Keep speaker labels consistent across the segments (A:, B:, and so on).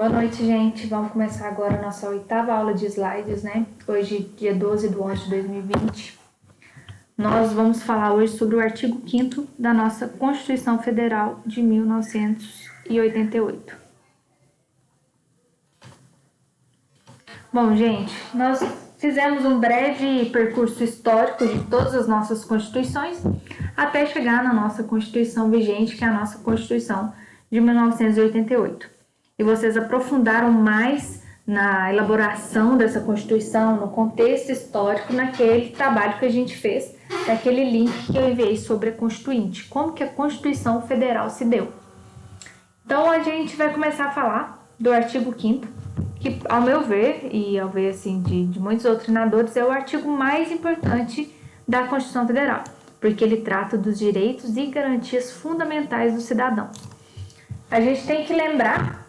A: Boa noite, gente. Vamos começar agora a nossa 8ª aula de slides, né? Hoje, dia 12 de 11 de 2020. Nós vamos falar hoje sobre o artigo 5º da nossa Constituição Federal de 1988. Bom, gente, nós fizemos um breve percurso histórico de todas as nossas constituições até chegar na nossa Constituição vigente, que é a nossa Constituição de 1988. E vocês aprofundaram mais na elaboração dessa Constituição, no contexto histórico, naquele trabalho que a gente fez, daquele link que eu enviei sobre a Constituinte, como que a Constituição Federal se deu. Então, a gente vai começar a falar do artigo 5º, que, ao meu ver, e ao ver assim, de muitos doutrinadores, é o artigo mais importante da Constituição Federal, porque ele trata dos direitos e garantias fundamentais do cidadão. A gente tem que lembrar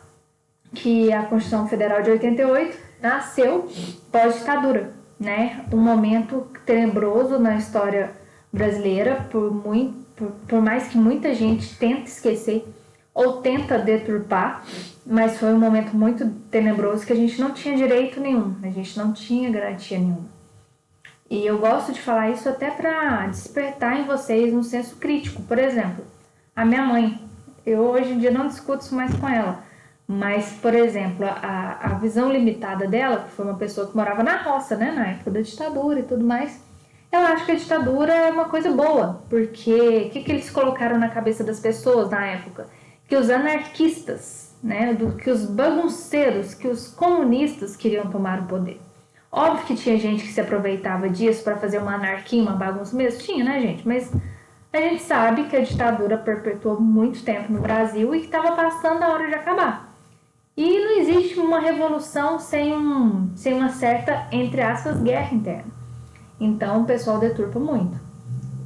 A: que a Constituição Federal de 88 nasceu pós-ditadura, né? Um momento tenebroso na história brasileira, por mais que muita gente tente esquecer ou tenta deturpar, mas foi um momento muito tenebroso que a gente não tinha direito nenhum, a gente não tinha garantia nenhuma. E eu gosto de falar isso até para despertar em vocês um senso crítico. Por exemplo, a minha mãe, eu hoje em dia não discuto isso mais com ela, mas, por exemplo, a visão limitada dela, que foi uma pessoa que morava na roça, né, na época da ditadura e tudo mais, ela acha que a ditadura é uma coisa boa, porque o que eles colocaram na cabeça das pessoas na época? Que os anarquistas, né, que os bagunceiros, que os comunistas queriam tomar o poder. Óbvio que tinha gente que se aproveitava disso para fazer uma anarquia, uma bagunça mesmo, tinha, né, gente? Mas a gente sabe que a ditadura perpetuou muito tempo no Brasil e que estava passando a hora de acabar. E não existe uma revolução sem uma certa, entre aspas, guerra interna. Então o pessoal deturpa muito.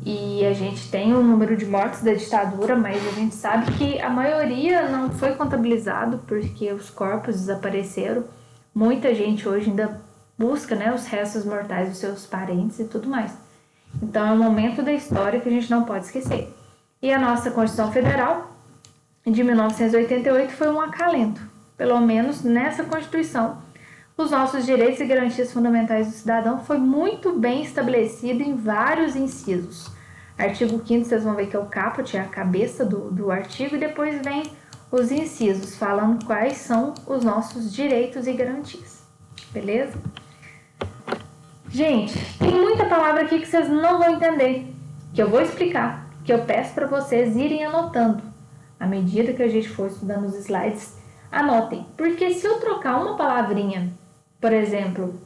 A: E a gente tem um número de mortes da ditadura, mas a gente sabe que a maioria não foi contabilizado porque os corpos desapareceram. Muita gente hoje ainda busca, né, os restos mortais dos seus parentes e tudo mais. Então é um momento da história que a gente não pode esquecer. E a nossa Constituição Federal de 1988 foi um acalento. Pelo menos nessa Constituição, os nossos direitos e garantias fundamentais do cidadão foi muito bem estabelecido em vários incisos. Artigo 5º, vocês vão ver que é o caput, é a cabeça do artigo, e depois vem os incisos, falando quais são os nossos direitos e garantias. Beleza? Gente, tem muita palavra aqui que vocês não vão entender, que eu vou explicar, que eu peço para vocês irem anotando. À medida que a gente for estudando os slides, anotem, porque se eu trocar uma palavrinha, por exemplo,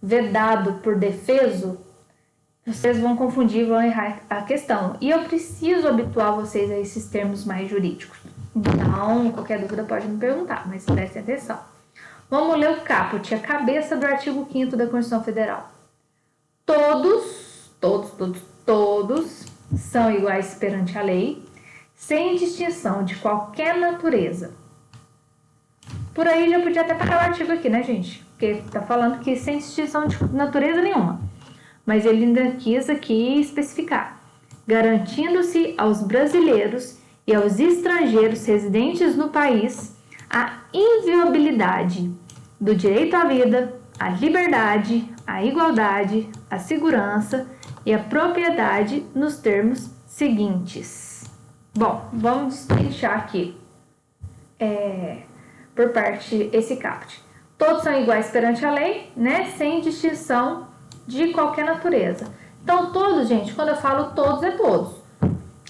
A: vedado por defeso, vocês vão confundir, vão errar a questão. E eu preciso habituar vocês a esses termos mais jurídicos. Então, qualquer dúvida pode me perguntar, mas prestem atenção. Vamos ler o caput, a cabeça do artigo 5º da Constituição Federal. Todos são iguais perante a lei, sem distinção de qualquer natureza. Por aí já podia até parar o artigo aqui, né, gente? Porque tá falando que sem distinção de natureza nenhuma. Mas ele ainda quis aqui especificar, garantindo-se aos brasileiros e aos estrangeiros residentes no país a inviolabilidade do direito à vida, à liberdade, à igualdade, à segurança e à propriedade nos termos seguintes. Bom, vamos destrinchar aqui por parte esse caput. Todos são iguais perante a lei, né? Sem distinção de qualquer natureza. Então, todos, gente, quando eu falo todos, é todos.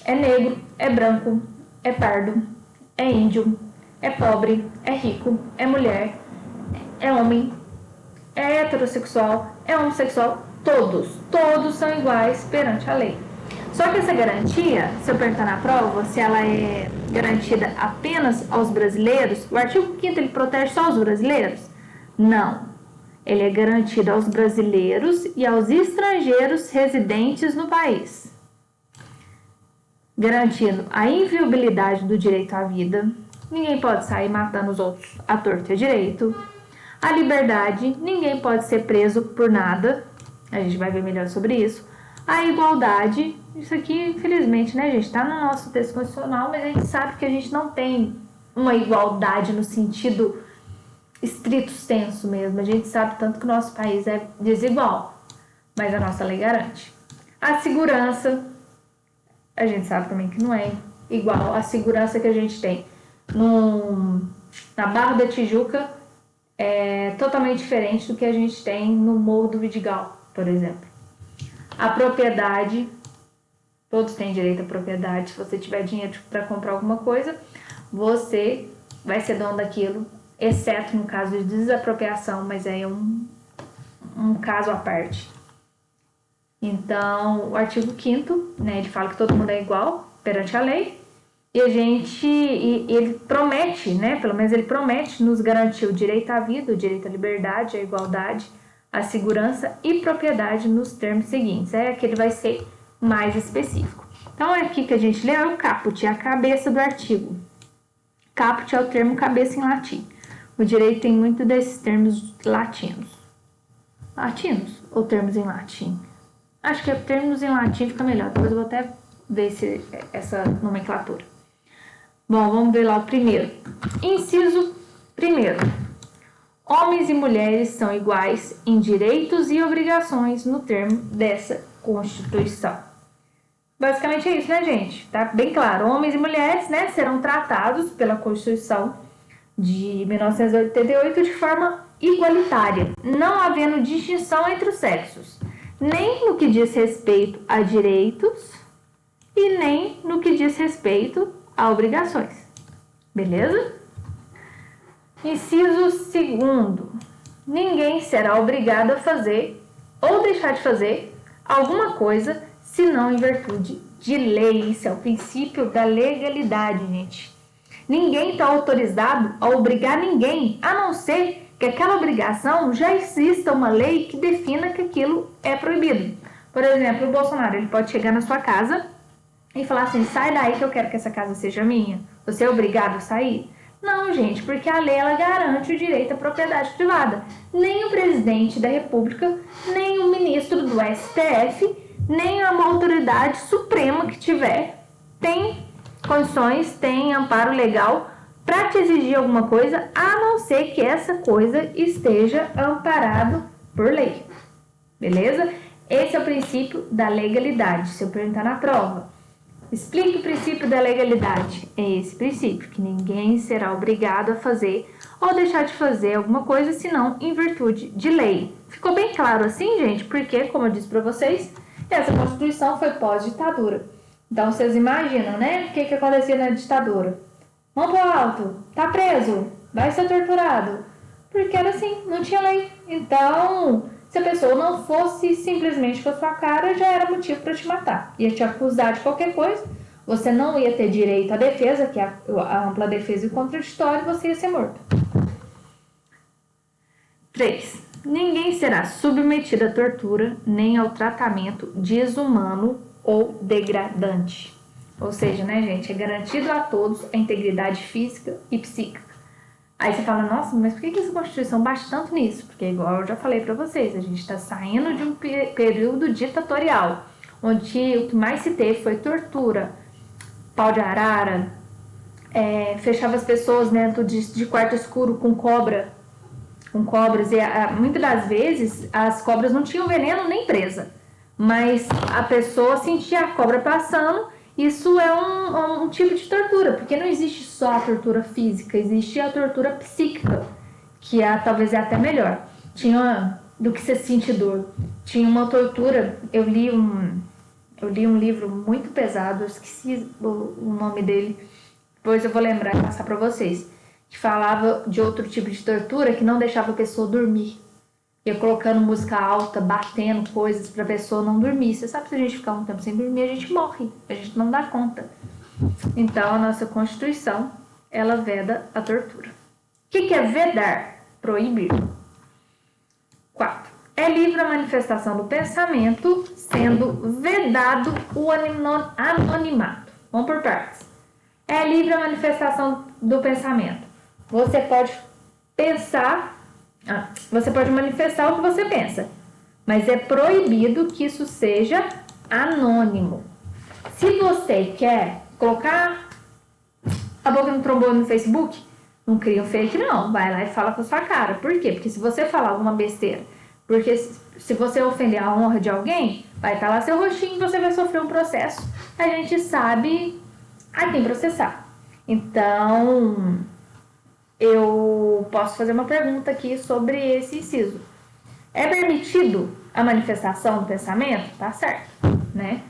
A: É negro, é branco, é pardo, é índio, é pobre, é rico, é mulher, é homem, é heterossexual, é homossexual. Todos são iguais perante a lei. Só que essa garantia, se eu perguntar na prova, se ela é garantida apenas aos brasileiros, o artigo 5º ele protege só os brasileiros? Não. Ele é garantido aos brasileiros e aos estrangeiros residentes no país, garantindo a inviolabilidade do direito à vida, ninguém pode sair matando os outros à torto e à direito, a liberdade, ninguém pode ser preso por nada, a gente vai ver melhor sobre isso, a igualdade, isso aqui infelizmente, né, gente, tá no nosso texto constitucional, mas a gente sabe que a gente não tem uma igualdade no sentido estrito senso mesmo. A gente sabe tanto que o nosso país é desigual, mas a nossa lei garante. A segurança, a gente sabe também que não é igual a segurança que a gente tem na Barra da Tijuca, é totalmente diferente do que a gente tem no Morro do Vidigal, por exemplo. A propriedade, todos têm direito à propriedade. Se você tiver dinheiro para comprar alguma coisa, você vai ser dono daquilo, exceto no caso de desapropriação, mas é um caso à parte. Então, o artigo 5º, né, ele fala que todo mundo é igual perante a lei, e ele promete, né, pelo menos ele promete nos garantir o direito à vida, o direito à liberdade, à igualdade, à segurança e propriedade nos termos seguintes. É que ele vai ser mais específico. Então, é aqui que a gente lê é o caput, é a cabeça do artigo. Caput é o termo cabeça em latim. O direito tem muito desses termos latinos. Latinos ou termos em latim? Acho que termos em latim fica melhor. Depois eu vou até ver essa nomenclatura. Bom, vamos ver lá o primeiro. Inciso 1º. Homens e mulheres são iguais em direitos e obrigações no termo dessa Constituição. Basicamente é isso, né, gente? Tá bem claro. Homens e mulheres, né, serão tratados pela Constituição de 1988 de forma igualitária, não havendo distinção entre os sexos, nem no que diz respeito a direitos e nem no que diz respeito a obrigações. Beleza? Inciso 2º. Ninguém será obrigado a fazer ou deixar de fazer alguma coisa senão em virtude de lei. Isso é o princípio da legalidade, gente. Ninguém está autorizado a obrigar ninguém, a não ser que aquela obrigação já exista uma lei que defina que aquilo é proibido. Por exemplo, o Bolsonaro, ele pode chegar na sua casa e falar assim, sai daí que eu quero que essa casa seja minha. Você é obrigado a sair? Não, gente, porque a lei ela garante o direito à propriedade privada. Nem o presidente da República, nem o ministro do STF, nem uma autoridade suprema que tiver, tem condições, tem amparo legal para te exigir alguma coisa, a não ser que essa coisa esteja amparado por lei. Beleza? Esse é o princípio da legalidade. Se eu perguntar na prova, explique o princípio da legalidade. É esse princípio, que ninguém será obrigado a fazer ou deixar de fazer alguma coisa, senão em virtude de lei. Ficou bem claro assim, gente? Porque, como eu disse para vocês, essa Constituição foi pós-ditadura. Então, vocês imaginam, né? O que acontecia na ditadura? Mão pro alto, tá preso, vai ser torturado. Porque era assim, não tinha lei. Então, se a pessoa não fosse simplesmente com a sua cara, já era motivo para te matar. Ia te acusar de qualquer coisa, você não ia ter direito à defesa, que é a ampla defesa e o contraditório, você ia ser morto. 3. Ninguém será submetido à tortura nem ao tratamento desumano ou degradante. Ou seja, né, gente, é garantido a todos a integridade física e psíquica. Aí você fala, nossa, mas por que essa Constituição bate tanto nisso? Porque, igual eu já falei para vocês, a gente está saindo de um período ditatorial, onde o que mais se teve foi tortura, pau de arara, fechava as pessoas dentro de quarto escuro com cobras, e muitas das vezes as cobras não tinham veneno nem presa, mas a pessoa sentia a cobra passando. Isso é um tipo de tortura, porque não existe só a tortura física, existe a tortura psíquica, que talvez é até melhor. Tinha do que você sente dor. Tinha uma tortura, eu li um livro muito pesado, eu esqueci o nome dele, depois eu vou lembrar e passar para vocês, que falava de outro tipo de tortura que não deixava a pessoa dormir. Ia colocando música alta, batendo coisas pra pessoa não dormir. Você sabe que se a gente ficar um tempo sem dormir, a gente morre. A gente não dá conta. Então, a nossa Constituição, ela veda a tortura. O que é vedar? Proibir. 4. É livre a manifestação do pensamento, sendo vedado o anonimato. Vamos por partes. É livre a manifestação do pensamento. Você pode pensar... você pode manifestar o que você pensa, mas é proibido que isso seja anônimo. Se você quer colocar a boca no trombone no Facebook, Não cria um fake, não. Vai lá e fala com a sua cara. Por quê? Porque se você falar alguma besteira, porque se você ofender a honra de alguém, vai estar lá seu rostinho e você vai sofrer um processo. A gente sabe a quem processar. Então, eu posso fazer uma pergunta aqui sobre esse inciso. É permitido a manifestação do pensamento? Tá certo, né?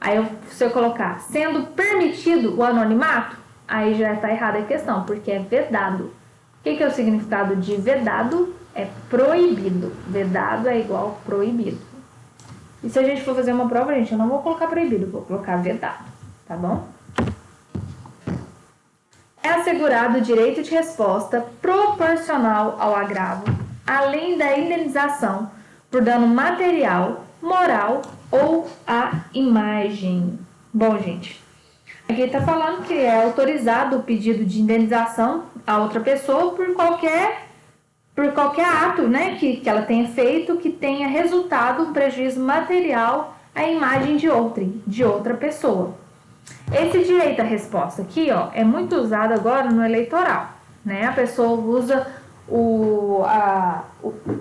A: Aí, se eu colocar sendo permitido o anonimato, aí já está errada a questão, porque é vedado. O que é o significado de vedado? É proibido. Vedado é igual proibido. E se a gente for fazer uma prova, gente, eu não vou colocar proibido, vou colocar vedado, tá bom? É assegurado o direito de resposta proporcional ao agravo, além da indenização por dano material, moral ou à imagem. Bom, gente, aqui está falando que é autorizado o pedido de indenização a outra pessoa por qualquer ato, né, que ela tenha feito que tenha resultado um prejuízo material à imagem de outra pessoa. Esse direito à resposta aqui, ó, é muito usado agora no eleitoral, né? A pessoa usa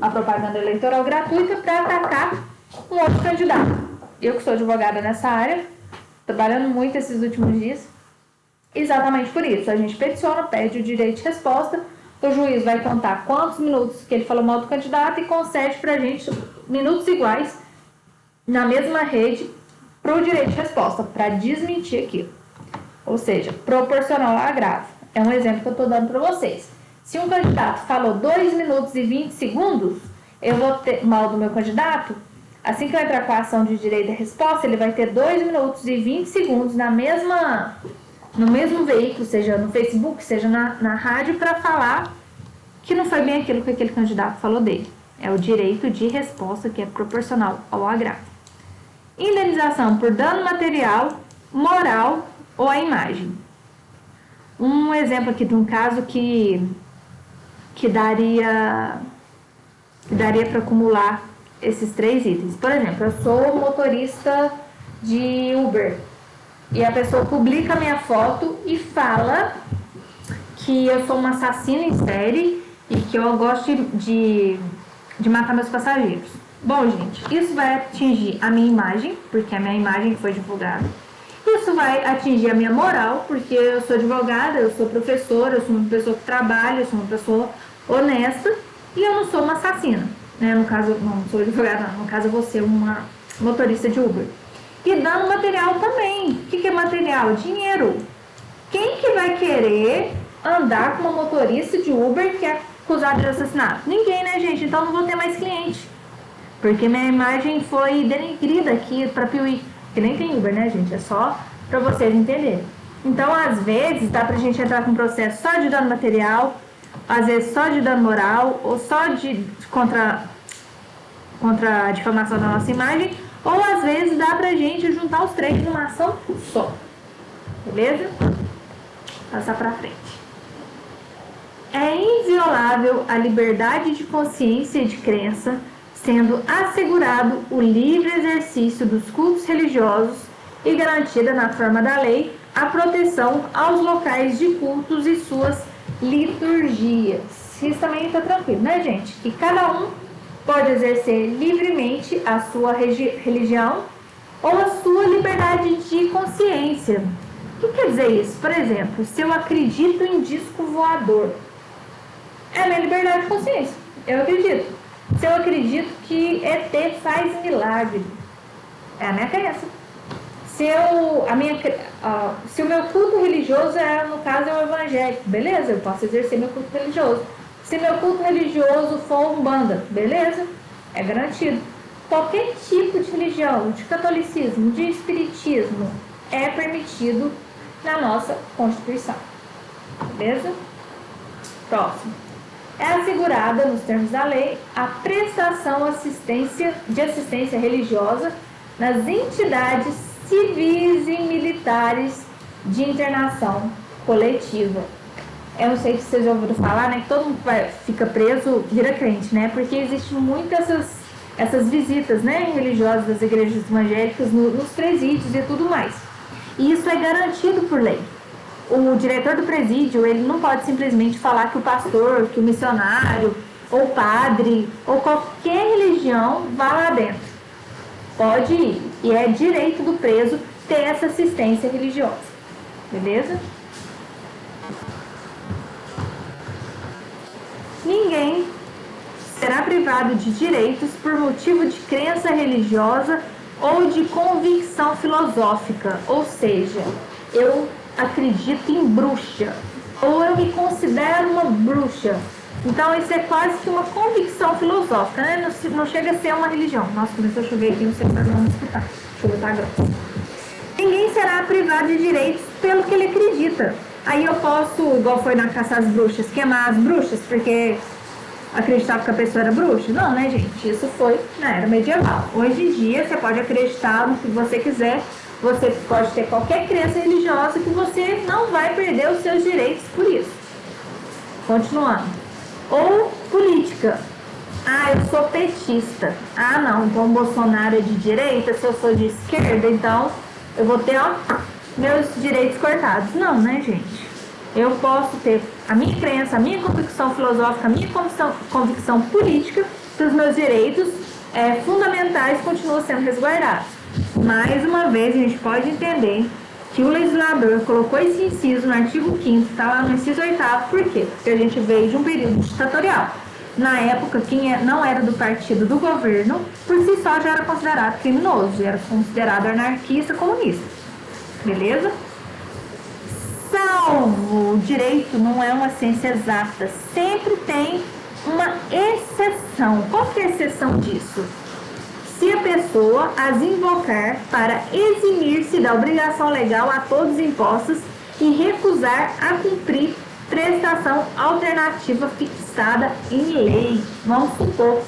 A: a propaganda eleitoral gratuita para atacar um outro candidato. Eu que sou advogada nessa área, trabalhando muito esses últimos dias, exatamente por isso. A gente peticiona, pede o direito de resposta, o juiz vai contar quantos minutos que ele falou mal do candidato e concede pra gente minutos iguais na mesma rede para o direito de resposta, para desmentir aquilo. Ou seja, proporcional ao agravo. É um exemplo que eu estou dando para vocês. Se um candidato falou 2 minutos e 20 segundos, eu vou ter mal do meu candidato, assim que eu entrar com a ação de direito à resposta, ele vai ter 2 minutos e 20 segundos no mesmo veículo, seja no Facebook, seja na rádio, para falar que não foi bem aquilo que aquele candidato falou dele. É o direito de resposta que é proporcional ao agravo. Indenização por dano material, moral ou à imagem. Um exemplo aqui de um caso que daria para acumular esses 3 itens. Por exemplo, eu sou motorista de Uber e a pessoa publica minha foto e fala que eu sou uma assassina em série e que eu gosto de matar meus passageiros. Bom, gente, isso vai atingir a minha imagem, porque a minha imagem foi divulgada. Isso vai atingir a minha moral, porque eu sou advogada, eu sou professora, eu sou uma pessoa que trabalha, eu sou uma pessoa honesta e eu não sou uma assassina. Né? No caso, não sou advogada, não. No caso, eu vou ser uma motorista de Uber. E dano material também. O que é material? Dinheiro. Quem que vai querer andar com uma motorista de Uber que é acusada de assassinato? Ninguém, né, gente? Então, não vou ter mais cliente. Porque minha imagem foi denegrida aqui para Piuí. Que nem tem Uber, né, gente? É só para vocês entenderem. Então, às vezes, dá pra gente entrar com um processo só de dano material, às vezes só de dano moral, ou só contra a difamação da nossa imagem, ou às vezes dá pra gente juntar os 3 numa ação só. Beleza? Passar pra frente. É inviolável a liberdade de consciência e de crença, sendo assegurado o livre exercício dos cultos religiosos e garantida na forma da lei a proteção aos locais de cultos e suas liturgias. Isso também está tranquilo, né, gente? Que cada um pode exercer livremente a sua religião ou a sua liberdade de consciência. O que quer dizer isso? Por exemplo, se eu acredito em disco voador, é a minha liberdade de consciência. Eu acredito. Se eu acredito que ET faz milagre, é a minha crença. Se o meu culto religioso no caso, é o evangélico, beleza, eu posso exercer meu culto religioso. Se meu culto religioso for umbanda, beleza, é garantido. Qualquer tipo de religião, de catolicismo, de espiritismo, é permitido na nossa Constituição. Beleza? Próximo. É assegurada, nos termos da lei, a prestação de assistência religiosa nas entidades civis e militares de internação coletiva. Eu não sei se vocês já ouviram falar, né, que todo mundo fica preso, vira crente, né, porque existem muitas essas visitas, né, religiosas das igrejas evangélicas nos presídios e tudo mais. E isso é garantido por lei. O diretor do presídio, ele não pode simplesmente falar que o pastor, que o missionário, ou padre, ou qualquer religião vá lá dentro. Pode ir. E é direito do preso ter essa assistência religiosa. Beleza? Ninguém será privado de direitos por motivo de crença religiosa ou de convicção filosófica. Ou seja, eu acredito em bruxa, ou eu me considero uma bruxa. Então isso é quase que uma convicção filosófica, né? Não chega a ser uma religião. Nossa, começou a chover aqui, não sei se vocês vão escutar. A chuva tá grossa. Ninguém será privado de direitos pelo que ele acredita. Aí eu posso, igual foi na caça às bruxas, queimar as bruxas porque acreditava que a pessoa era bruxa? Não, né, gente? Isso foi na era medieval. Hoje em dia, você pode acreditar no que você quiser, você pode ter qualquer crença religiosa que você não vai perder os seus direitos por isso. Continuando. Ou política. Ah, eu sou petista. Ah, não, então o Bolsonaro é de direita, se eu sou de esquerda, então eu vou ter, ó, meus direitos cortados. Não, né, gente? Eu posso ter a minha crença, a minha convicção filosófica, a minha convicção política, que os meus direitos fundamentais continuam sendo resguardados. Mais uma vez, a gente pode entender que o legislador colocou esse inciso no artigo 5º, está lá no inciso 8º, por quê? Porque a gente veio de um período ditatorial. Na época, quem não era do partido do governo, por si só já era considerado criminoso, já era considerado anarquista, comunista. Beleza? Salvo o direito não é uma ciência exata, sempre tem uma exceção. Qual que é a exceção disso? Se a pessoa as invocar para eximir-se da obrigação legal a todos impostos e recusar a cumprir prestação alternativa fixada em lei. Vamos supor,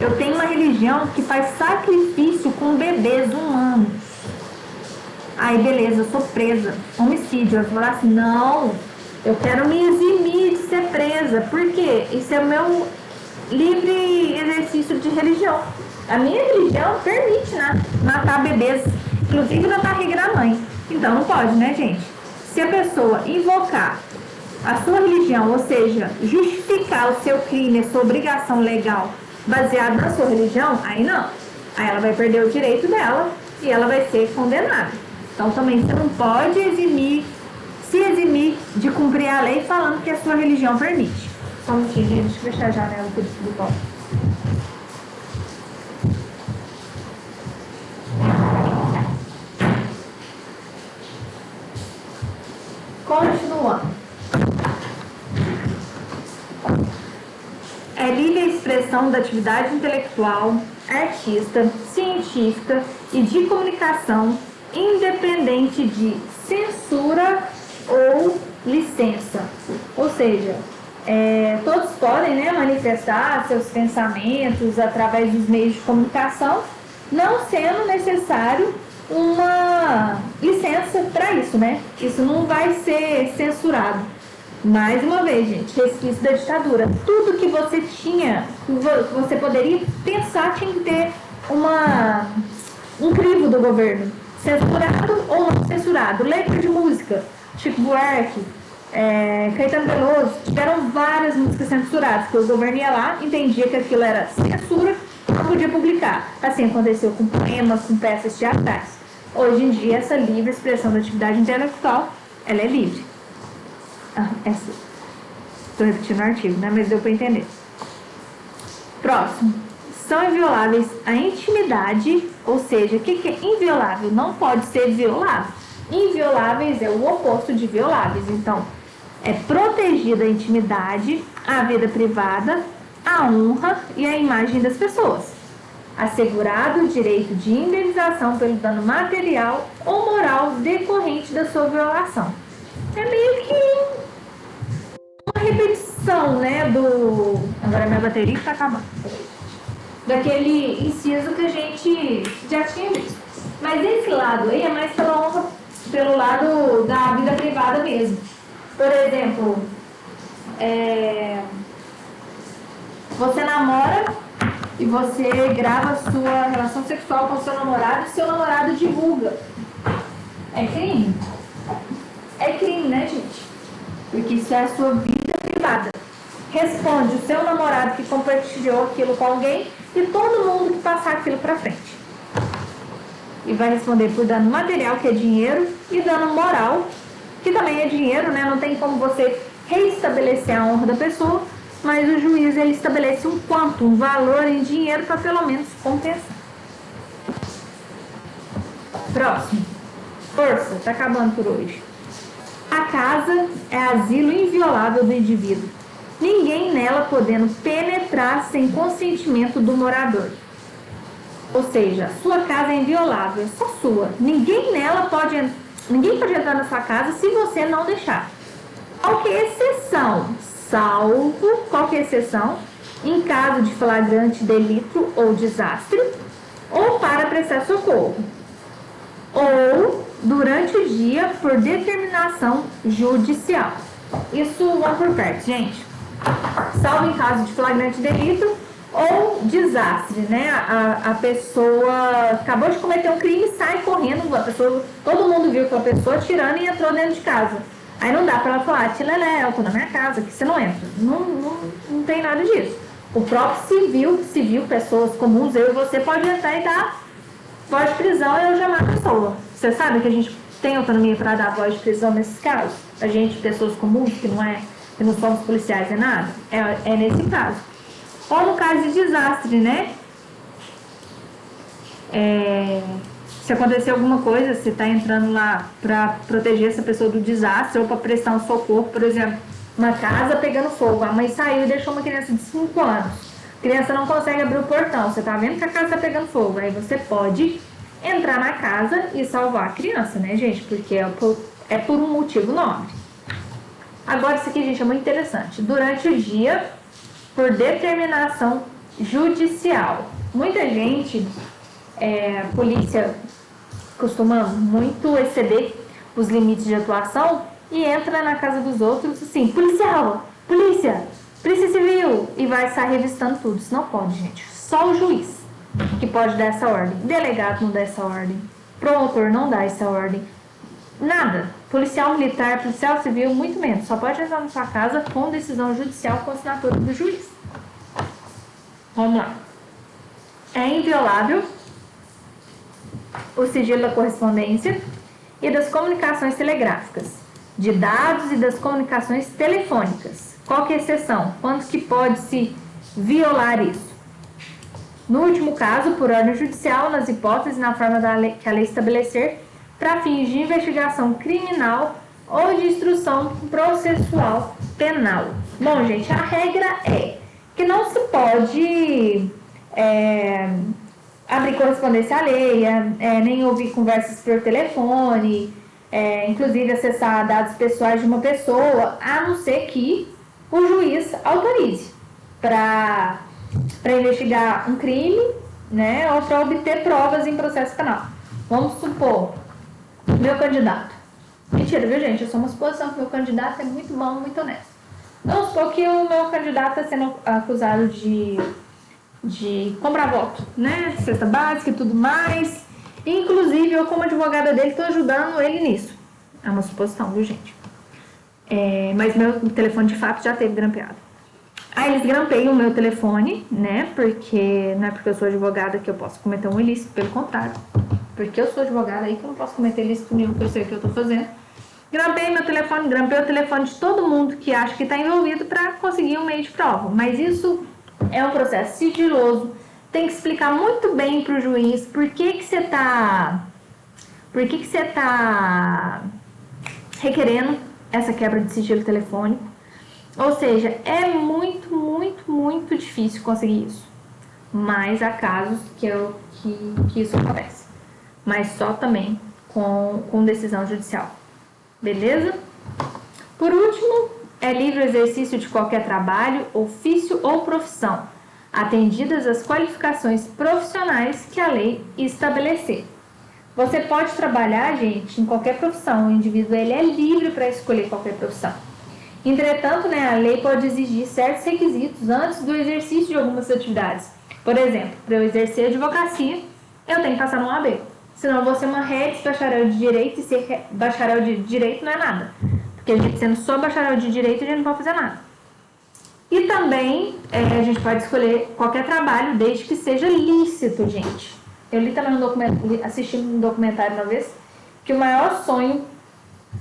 A: eu tenho uma religião que faz sacrifício com bebês humanos. Aí beleza, eu sou presa, homicídio. Eu vou falar assim, não, eu quero me eximir de ser presa. Por quê? Isso é o meu livre exercício de religião. A minha religião permite, né, matar bebês, inclusive na barriga da mãe. Então não pode, né, gente? Se a pessoa invocar a sua religião, ou seja, justificar o seu crime, a sua obrigação legal baseado na sua religião, aí não. Aí ela vai perder o direito dela e ela vai ser condenada. Então também você não pode se eximir de cumprir a lei falando que a sua religião permite. Só um minutinho, gente, deixa eu fechar a janela aqui do top. Continuando. É livre a expressão da atividade intelectual, artista, científica e de comunicação, independente de censura ou licença. Ou seja, todos podem, né, manifestar seus pensamentos através dos meios de comunicação, não sendo necessário uma licença para isso, né? Isso não vai ser censurado. Mais uma vez, gente, resquício da ditadura. Tudo que você tinha, que você poderia pensar, tinha que ter um crivo do governo. Censurado ou não censurado. Letra de música, Chico Buarque, Caetano Veloso, tiveram várias músicas censuradas, porque o governo ia lá, entendia que aquilo era censura, não podia publicar. Assim aconteceu com poemas, com peças teatrais. Hoje em dia, essa livre expressão da atividade intelectual, ela é livre. Estou repetindo o artigo, né? Mas deu para entender. Próximo. São invioláveis a intimidade, ou seja, o que é inviolável? Não pode ser violável. Invioláveis é o oposto de violáveis. Então, é protegida a intimidade, a vida privada, a honra e a imagem das pessoas. Assegurado o direito de indenização pelo dano material ou moral decorrente da sua violação. É meio que uma repetição, né, agora minha bateria está acabando. Daquele inciso que a gente já tinha visto. Mas esse lado aí é mais pela honra, pelo lado da vida privada mesmo. Por exemplo, você namora e você grava a sua relação sexual com o seu namorado e seu namorado divulga. É crime? É crime, né, gente? porque isso é a sua vida privada. Responde o seu namorado que compartilhou aquilo com alguém e todo mundo que passar aquilo para frente. E vai responder por dano material, que é dinheiro, e dano moral, que também é dinheiro, né? Não tem como você reestabelecer a honra da pessoa, mas o juiz ele estabelece um quanto, um valor em dinheiro para pelo menos compensar. Próximo. Força, tá acabando por hoje. A casa é asilo inviolável do indivíduo. Ninguém nela podendo penetrar sem consentimento do morador. Ou seja, sua casa é inviolável, é só sua. Ninguém pode entrar na sua casa se você não deixar. Qualquer exceção, qualquer exceção, em caso de flagrante delito ou desastre, ou para prestar socorro, ou durante o dia por determinação judicial. Isso vamos por perto, gente. Salvo em caso de flagrante delito ou desastre, né? A pessoa acabou de cometer um crime, sai correndo, todo mundo viu aquela pessoa tirando e entrou dentro de casa. Aí não dá pra ela falar, Tilelé, eu tô na minha casa, que você não entra. Não tem nada disso. O próprio civil, pessoas comuns, eu e você pode entrar e dar voz de prisão e eu chamar a pessoa. Você sabe que a gente tem autonomia para dar voz de prisão nesses casos? A gente, pessoas comuns, que não somos policiais, é nada? É nesse caso. Ou no caso de desastre, né? Se acontecer alguma coisa, você está entrando lá para proteger essa pessoa do desastre ou para prestar um socorro, por exemplo, uma casa pegando fogo, a mãe saiu e deixou uma criança de 5 anos. A criança não consegue abrir o portão, você está vendo que a casa está pegando fogo, aí você pode entrar na casa e salvar a criança, né, gente? Porque é por um motivo nobre. Agora, isso aqui, gente, é muito interessante. Durante o dia, por determinação judicial. Muita gente, a polícia costuma muito exceder os limites de atuação e entra na casa dos outros assim, polícia civil, e vai estar revistando tudo. Isso não pode, gente. Só o juiz que pode dar essa ordem. Delegado não dá essa ordem. Promotor não dá essa ordem. Nada. Policial militar, policial civil, muito menos. Só pode entrar na sua casa com decisão judicial com assinatura do juiz. Vamos lá. É inviolável o sigilo da correspondência e das comunicações telegráficas, de dados e das comunicações telefônicas. Qual que é a exceção? Quando que pode se violar isso? No último caso, por ordem judicial, nas hipóteses e na forma que a lei estabelecer, para fins de investigação criminal ou de instrução processual penal. Bom, gente, a regra é que não se pode abrir correspondência alheia, nem ouvir conversas por telefone, inclusive acessar dados pessoais de uma pessoa, a não ser que o juiz autorize para investigar um crime, né, ou para obter provas em processo penal. Vamos supor, meu candidato. Mentira, viu, gente? Eu sou uma suposição que meu candidato é muito bom, muito honesto. Vamos supor que o meu candidato está sendo acusado de comprar voto, né? Cesta básica e tudo mais. Inclusive, eu, como advogada dele, estou ajudando ele nisso. É uma suposição, viu, gente? Mas meu telefone, de fato, já teve grampeado. Aí eles grampeiam o meu telefone, né? Porque não é porque eu sou advogada que eu posso cometer um ilícito, pelo contrário. Porque eu sou advogada aí que eu não posso cometer ilícito nenhum, que eu sei o que eu tô fazendo. Grampei meu telefone, grampei o telefone de todo mundo que acha que está envolvido para conseguir um meio de prova. Mas isso é um processo sigiloso. Tem que explicar muito bem para o juiz por que você está requerendo essa quebra de sigilo telefônico. Ou seja, é muito, muito, muito difícil conseguir isso. Mas há casos que isso acontece. Mas só também com decisão judicial. Beleza? Por último, é livre o exercício de qualquer trabalho, ofício ou profissão, atendidas as qualificações profissionais que a lei estabelecer. Você pode trabalhar, gente, em qualquer profissão. O indivíduo ele é livre para escolher qualquer profissão. Entretanto, né, a lei pode exigir certos requisitos antes do exercício de algumas atividades. Por exemplo, para eu exercer a advocacia, eu tenho que passar no OAB. Senão eu vou ser uma redes bacharel de direito, e ser bacharel de direito não é nada. Porque a gente, sendo só bacharel de direito, a gente não pode fazer nada. E também a gente pode escolher qualquer trabalho, desde que seja lícito, gente. Eu li também assisti um documentário uma vez, que o maior sonho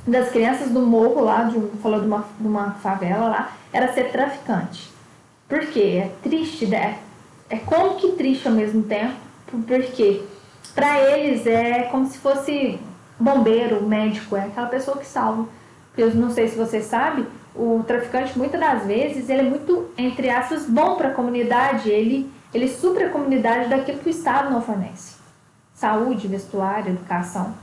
A: das crianças do morro lá, falou de uma favela lá, era ser traficante. Por quê? É triste, né? É como que triste ao mesmo tempo, porque para eles é como se fosse bombeiro, médico, é aquela pessoa que salva. Eu não sei se você sabe, o traficante muitas das vezes ele é muito, entre aspas, bom para a comunidade, ele supre a comunidade daquilo que o Estado não fornece. Saúde, vestuário, educação.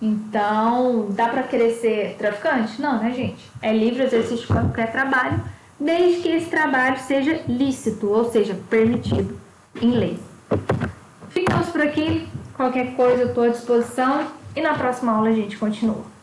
A: Então, dá para querer ser traficante? Não, né, gente? É livre exercício de qualquer trabalho, desde que esse trabalho seja lícito, ou seja, permitido em lei. Ficamos por aqui. Qualquer coisa eu estou à disposição e na próxima aula a gente continua.